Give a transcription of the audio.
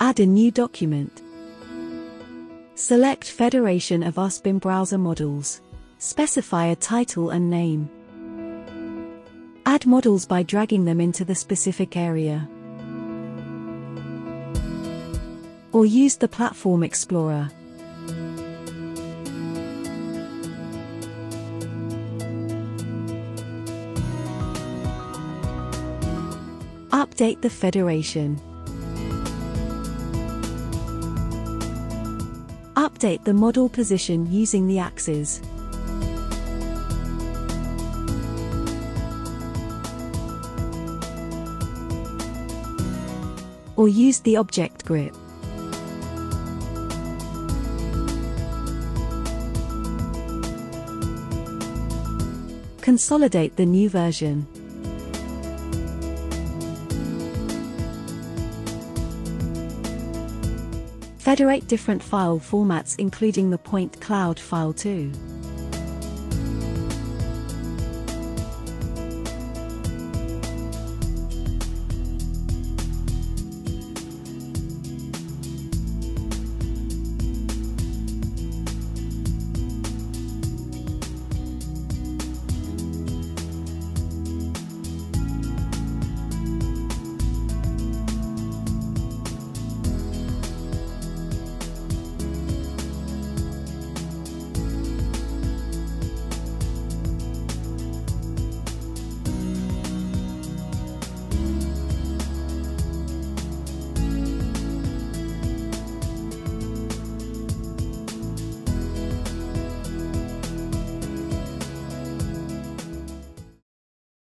Add a new document. Select Federation of usBIM browser models. Specify a title and name. Add models by dragging them into the specific area. Or use the Platform Explorer. Update the federation. Update the model position using the axes. Or use the object grip. Consolidate the new version. Federate different file formats including the point cloud file too.